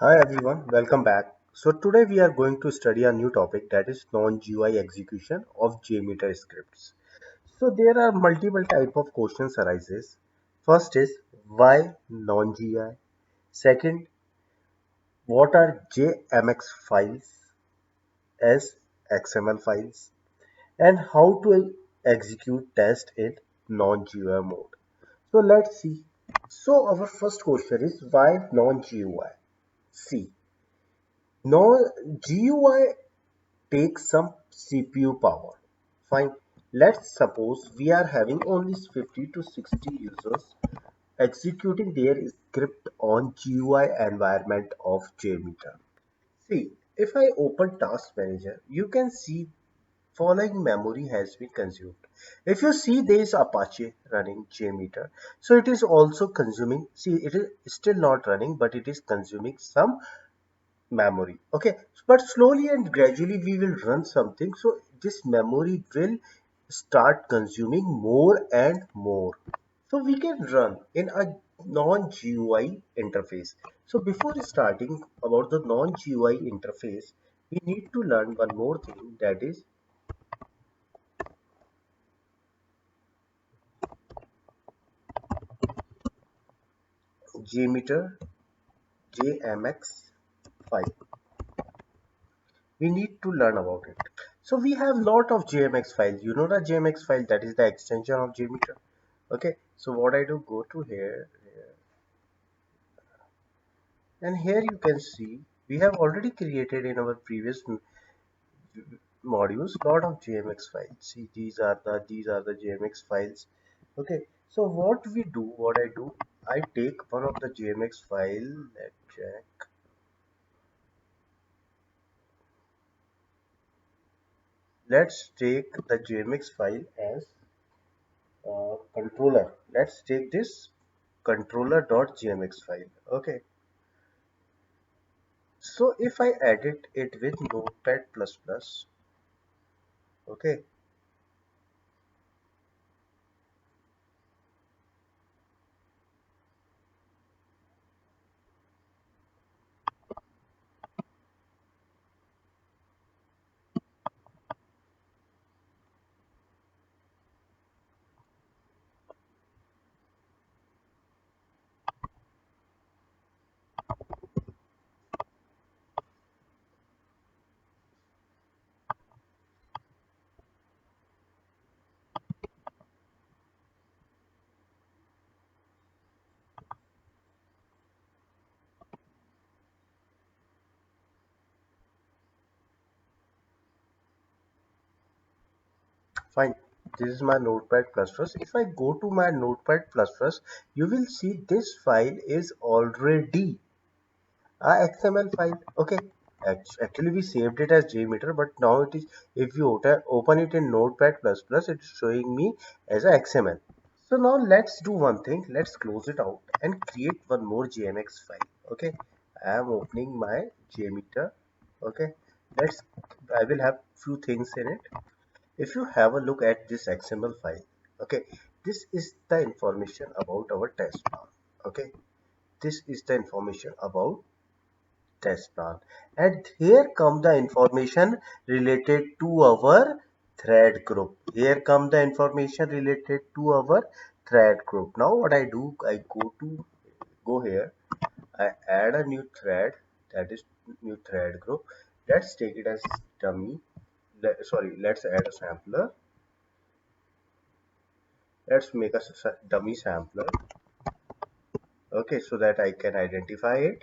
Hi everyone, welcome back. So today we are going to study a new topic, that is non-GUI execution of Jmeter scripts. So there are multiple type of questions arises. First is why non-GUI? Second, what are JMX files as XML files? And how to execute test in non-GUI mode. So let's see. So our first question is why non-GUI? See, no GUI take some CPU power. Fine. Let's suppose we are having only 50 to 60 users executing their script on GUI environment of JMeter. See, if I open Task Manager, you can see following memory has been consumed. If you see there is Apache running JMeter, so it is also consuming, see it is still not running, but it is consuming some memory. Okay, but slowly and gradually we will run something, so this memory will start consuming more and more, so we can run in a non-GUI interface. So before starting about the non-GUI interface, we need to learn one more thing, that is Jmeter JMX file. We need to learn about it. So we have lot of JMX files. You know the JMX file, that is the extension of Jmeter. Okay, so what I do, go to here, and here you can see we have already created in our previous modules lot of JMX files. See, these are the JMX files. Okay, so what I do, I take one of the JMX file. Let's check. Let's take the JMX file as controller. Let's take this controller.jmx file. Okay, so if I edit it with notepad plus plus, okay, fine. This is my notepad plus plus. If I go to my notepad plus plus, you will see this file is already a XML file. Okay, actually we saved it as JMeter, but now it is, if you open it in notepad plus plus, it's showing me as a XML. So now let's do one thing. Let's close it out and create one more JMX file. Okay, I am opening my JMeter. Okay, let's. I will have few things in it. If you have a look at this XML file, okay, this is the information about our test plan. Okay, this is the information about test plan, and here come the information related to our thread group. Here come the information related to our thread group. Now what I do, I go here, I add a new thread, that is new thread group. Let's take it as dummy. Sorry, let's add a sampler. Let's make a dummy sampler. Okay, so that I can identify it.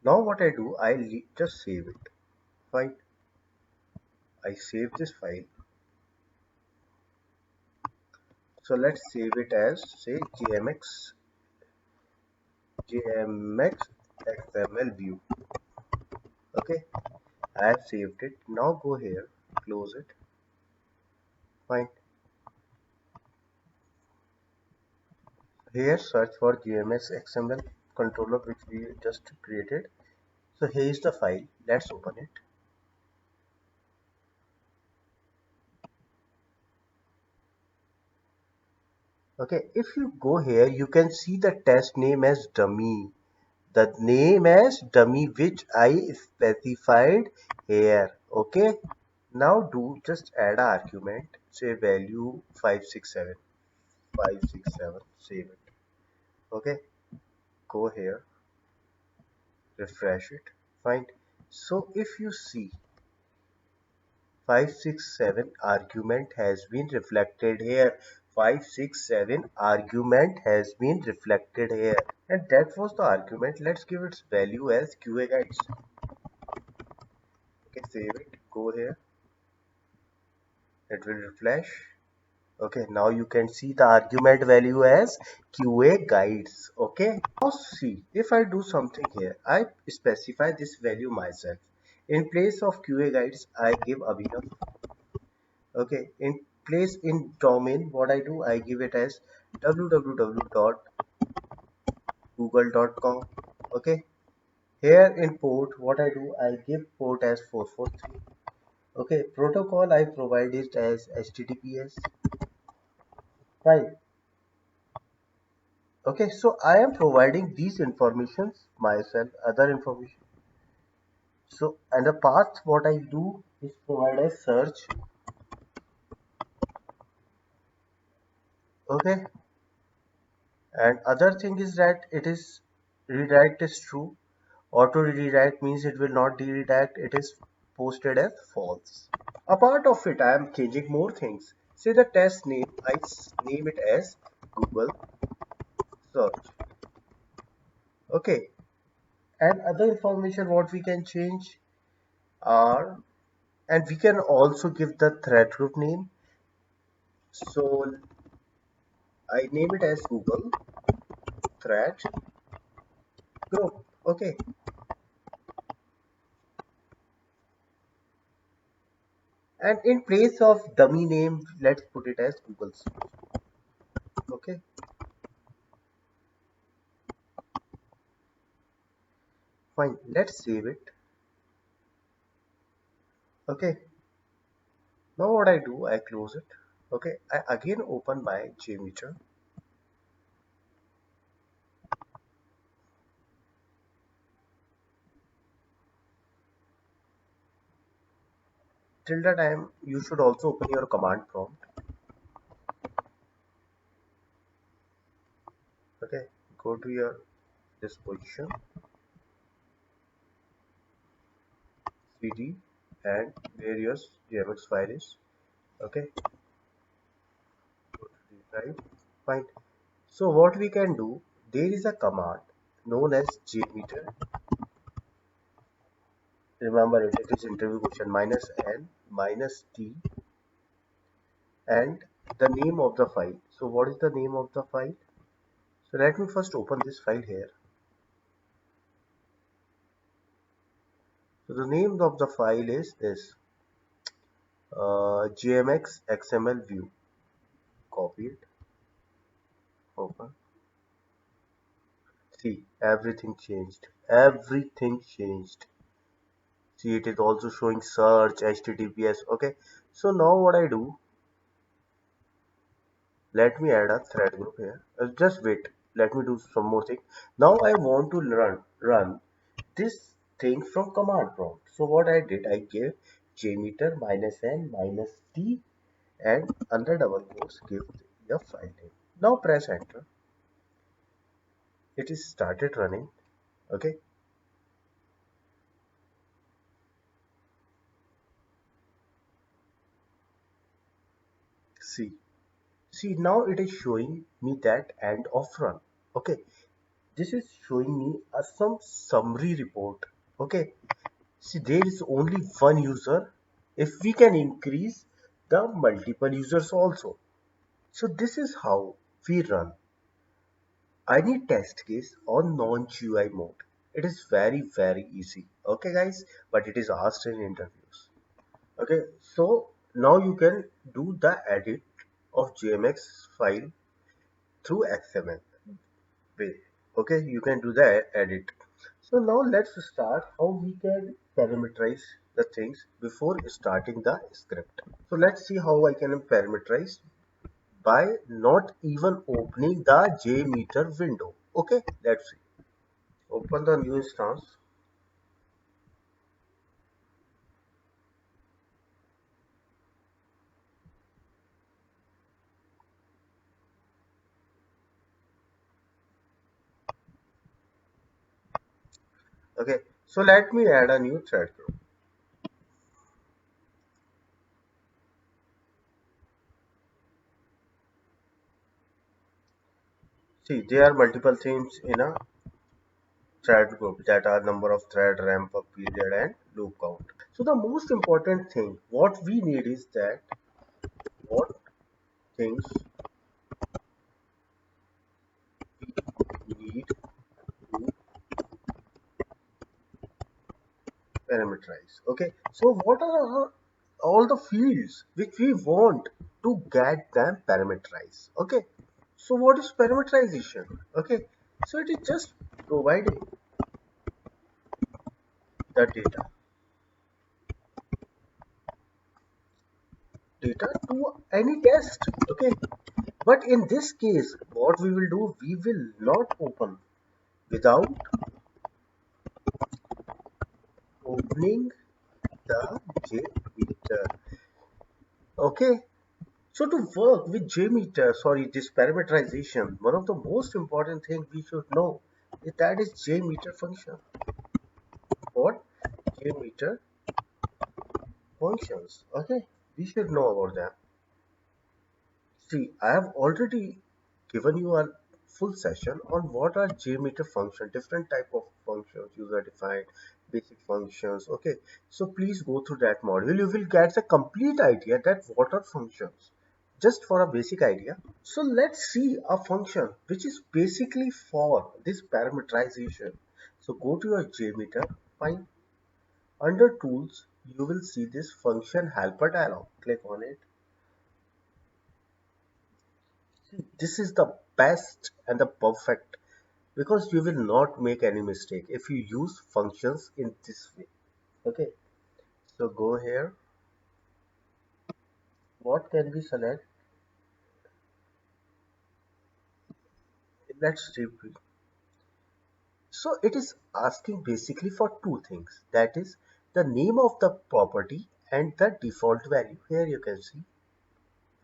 Now what I do, just save it. Fine, I save this file. So let's save it as, say, JMX XML view. Okay, I have saved it. Now go here, close it. Fine. Here search for JMX XML controller which we just created. So here is the file. Let's open it. Okay, if you go here, you can see the test name as dummy. the name as dummy which I specified here. Okay. Now do just add a argument, say value 567, 567, save it. Okay, go here, refresh it, fine. So if you see 567 argument has been reflected here. 567 argument has been reflected here. And that was the argument. Let's give its value as QA guides. Okay, save it, go here, it will refresh. Okay, now you can see the argument value as QA guides. Okay, now see if I do something here, I specify this value myself. In place of QA guides, I give Abhinav. Okay, in place in domain, what I do, I give it as www.google.com. Okay, here in port, what I do, I give port as 443. Okay, protocol I provide it as HTTPS. Fine. Okay, so I am providing these informations myself, other information. So, and the path what I do is provide a search. Okay, and other thing is that it is redirect is true. Auto redirect means it will not redirect. It is posted as false. A part of it, I am changing more things. Say the test name, name it as Google search. Okay, and other information what we can change are, and we can also give the thread group name. So I name it as Google thread group. Okay, and in place of dummy name, let's put it as Google search. Okay, fine. Let's save it. Okay, now what I do, I close it. Okay, I again open my Jmeter. Till the time, you should also open your command prompt. Okay, go to your this position, cd, and where your JMX file is. Okay, go to the drive. Fine. So what we can do, there is a command known as Jmeter. Remember it, it is interview question minus n minus t and the name of the file. So what is the name of the file? So let me first open this file here. So the name of the file is this JMX XML view. Copy it, open. See, everything changed. Everything changed. See, it is also showing search, HTTPS. Okay, so now what I do, let me add a thread group here. Just wait, let me do some more thing. Now I want to run this thing from command prompt. So what I did, I gave jmeter minus n minus t and under double quotes give the file name. Now press enter. It is started running. Okay, see, see, now it is showing me that end of run. Okay, this is showing me some summary report. Okay, see, there is only one user. If we can increase the multiple users also. So this is how we run any test case on non-GUI mode. It is very easy. Okay guys, but it is asked in interviews. Okay, so now you can do the edit of JMX file through XML way. Okay, you can do the edit. So now let's start how we can parameterize the things before starting the script. So let's see how I can parameterize by not even opening the JMeter window. Okay, let's see. Open the new instance. Okay, so let me add a new thread group. See, there are multiple themes in a thread group that are number of thread, ramp up period, and loop count. So the most important thing, what we need is that what things we need to parameterize. Okay, so what are all the fields which we want to get them parameterized? Okay, so what is parameterization? Okay, so it is just providing the data to any test. Okay, but in this case, what we will do, we will not open without opening the JMeter. Okay, so to work with JMeter, sorry, this parameterization, one of the most important thing we should know is that is JMeter function. What? JMeter functions. Okay, we should know about them. See, I have already given you a full session on what are JMeter functions, different type of functions, user defined, basic functions. Okay, so please go through that module. You will get the complete idea that what are functions. Just for a basic idea. So let's see a function which is basically for this parameterization. So go to your JMeter, find under tools, you will see this function helper dialog. Click on it. This is the best and the perfect because you will not make any mistake if you use functions in this way. Okay, so go here. What can we select? Let's repeat. So it is asking basically for two things, that is the name of the property and the default value. Here you can see,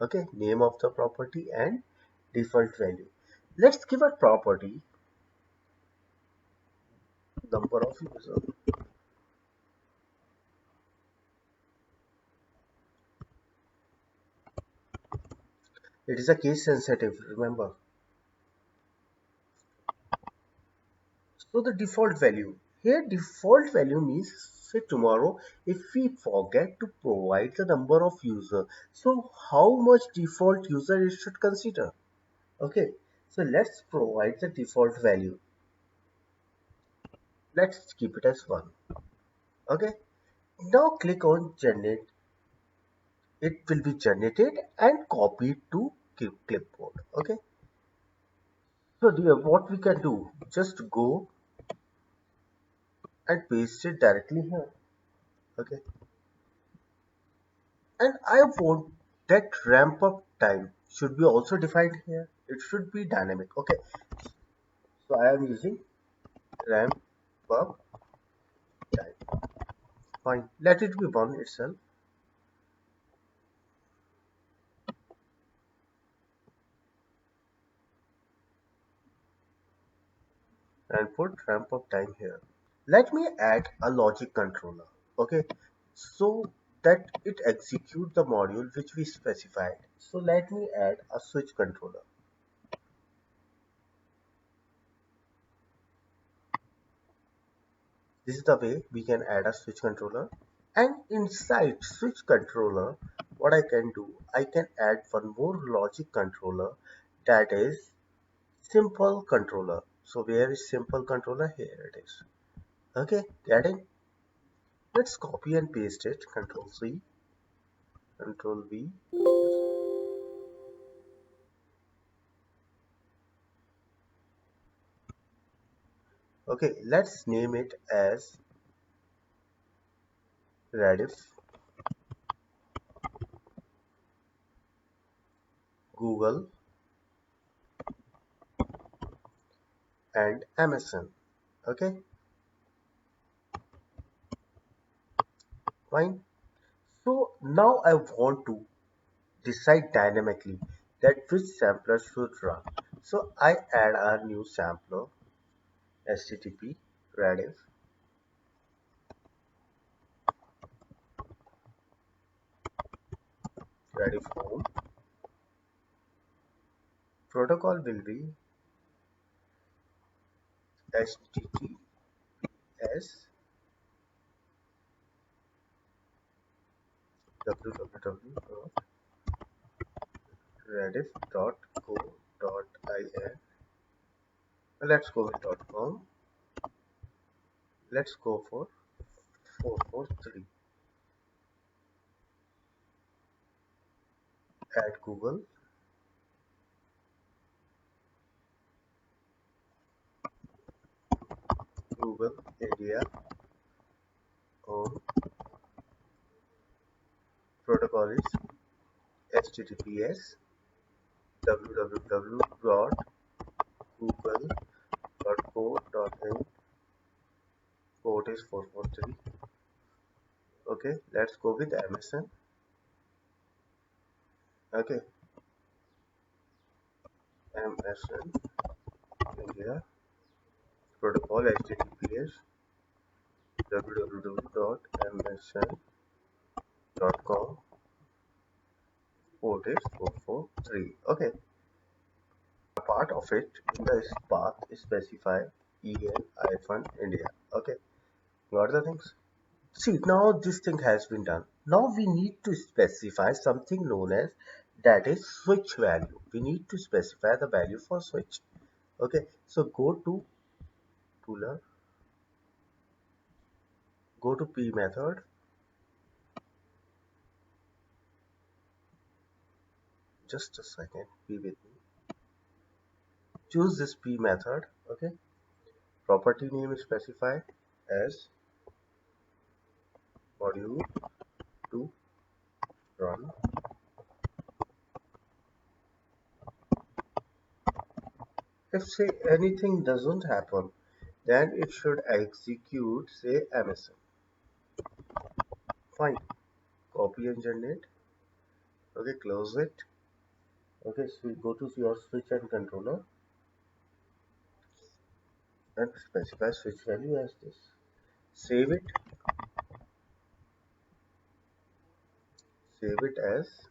okay, name of the property and default value. Let's give a property number of users. It is a case sensitive, remember. So the default value, here default value means, say tomorrow if we forget to provide the number of user, so how much default user it should consider. Okay, so let's provide the default value. Let's keep it as 1. Okay, now click on generate. It will be generated and copied to clipboard. Okay, so dear, what we can do, just go and paste it directly here. Okay, and I want that ramp up time should be also defined here. It should be dynamic. Okay, so I am using ramp up time. Fine, let it be 1 itself and put ramp up time here. Let me add a logic controller. Okay, so that it execute the module which we specified. So let me add a switch controller. This is the way we can add a switch controller. And inside switch controller, what I can do, I can add one more logic controller, that is simple controller. So where is simple controller? Here it is. Okay, getting. Let's copy and paste it. Control C, Control V. Okay, let's name it as Rediff, Google, and MSN. Okay, fine. So now I want to decide dynamically that which sampler should run. So I add a new sampler, http rediff home. Protocol will be https www.rediff.co.in. Let's go with .com. Let's go for 443. Add Google, Google India home. Protocol is https www.google.co.in. Port is 443. Okay, let's go with MSN. Okay, MSN India. Protocol https www.msn.com. Port is 443. Okay, a part of it in the path specify en-india. Okay, got the things? See, now this thing has been done. Now we need to specify something known as that is switch value. We need to specify the value for switch. Okay, so go to Tooler, go to P method. Just a second, be with me. Choose this P method. Okay, property name is specified as module to run. If say anything doesn't happen, then it should execute say MSN. Fine. Copy and generate. Okay, close it. Okay, so we go to your switch and controller and specify switch value as this. Save it. Save it as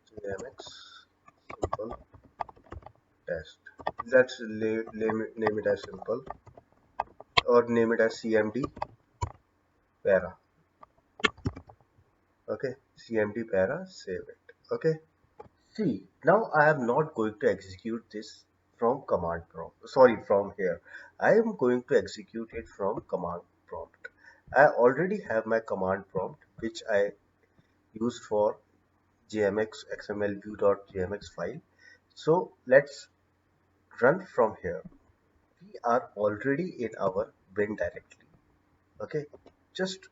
JMX simple test. Let's name it as simple or name it as CMD para. Okay, CMD para. Save it. Okay. See, now I am not going to execute this from command prompt. Sorry, from here. I am going to execute it from command prompt. I already have my command prompt which I used for JMX XML view.jmx file. So let's run from here. We are already in our bin directory. Okay, just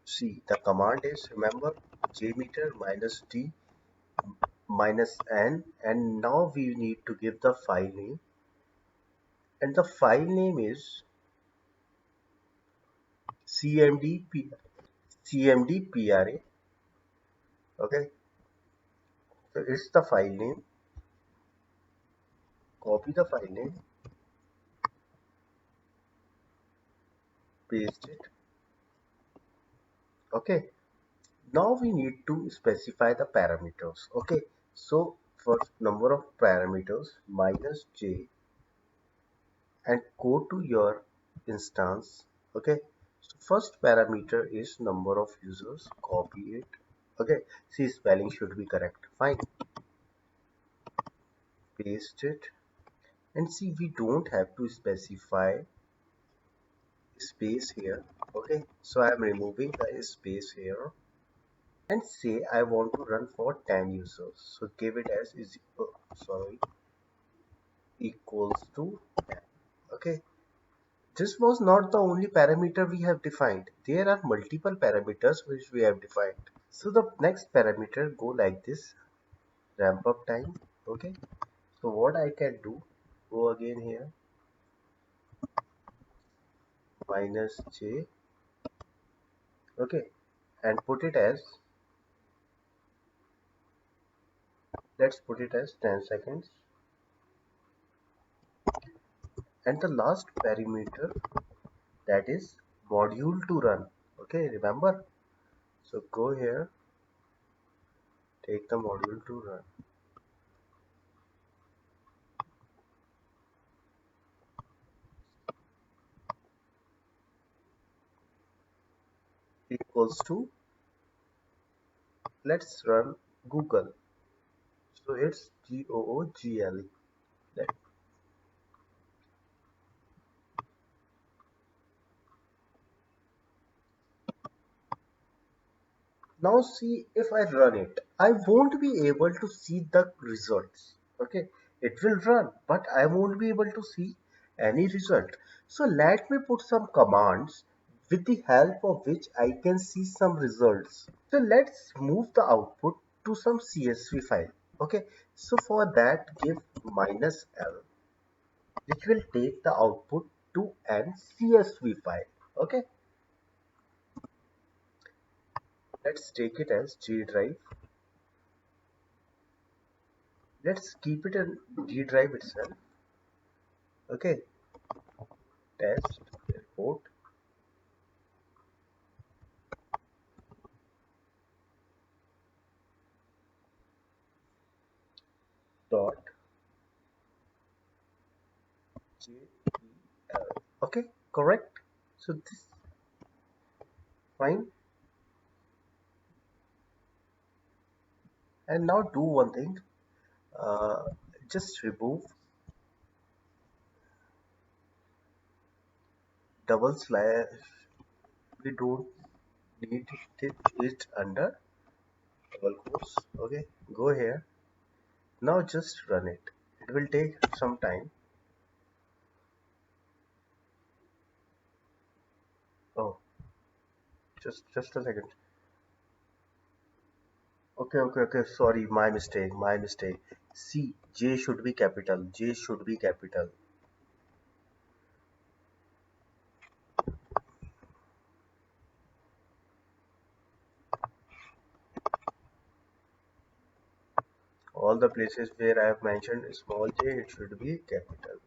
see the command is remember Jmeter -d -n, and now we need to give the file name, and the file name is cmdpra. Okay, so it's the file name. Copy the file name, paste it. Okay, now we need to specify the parameters. Okay, so for number of parameters -j, and go to your instance. Okay, so first parameter is number of users. Copy it. Okay, see, spelling should be correct. Fine, paste it. And see, we don't have to specify space here. Okay, so I am removing the space here, and say I want to run for 10 users. So give it as is equals to 10. Okay, this was not the only parameter we have defined. There are multiple parameters which we have defined. So the next parameter go like this: ramp up time. Okay, So what I can do, go again here, minus j, okay, and put it as, let's put it as 10 seconds. And the last parameter, that is module to run. Okay, remember? So go here, take the module to run. Equals to, let's run Google. So it's Google. Let- Now see, if I run it, I won't be able to see the results. Okay, it will run, but I won't be able to see any result. So let me put some commands with the help of which I can see some results. So let's move the output to some CSV file. Okay, so for that give minus L, which will take the output to an CSV file. Okay, let's take it as G drive. Let's keep it in G drive itself. Okay, test report dot JEL. Okay, correct. So this fine. And now do one thing. Uh, just remove double slash. We don't need it under double quotes. Okay, go here. Now just run it. It will take some time. Oh, just a second. Okay. Sorry, my mistake. My mistake. C, J should be capital. J should be capital. All the places where I have mentioned small j, it should be capital.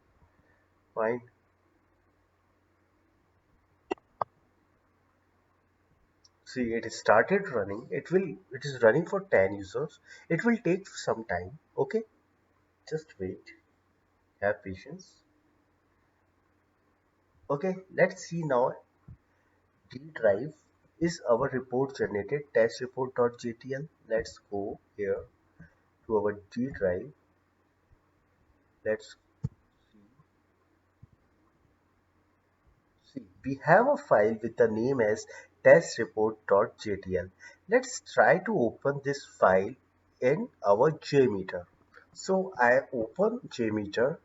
Fine. See, it started running. It is running for 10 users. It will take some time. Okay, just wait. Have patience. Okay, let's see now. D drive is our report generated test report.jtl. Let's go here to our D drive. Let's see, we have a file with the name as testreport.jtl. Let's try to open this file in our Jmeter. So I open Jmeter.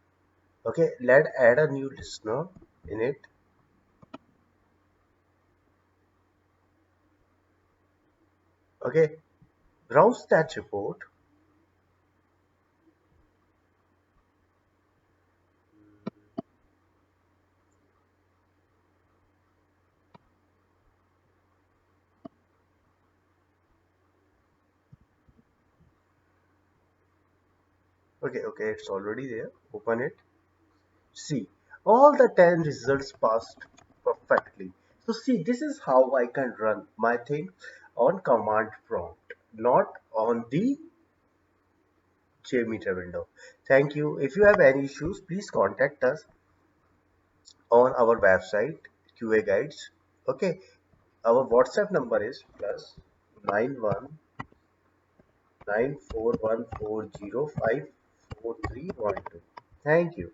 Okay, let's add a new listener in it. Okay, browse that report. Okay, it's already there. Open it. See, all the 10 results passed perfectly. So see, this is how I can run my thing on command prompt, not on the JMeter window. Thank you. If you have any issues, please contact us on our website, QA Guides. Okay, our WhatsApp number is plus 919414054312. Thank you.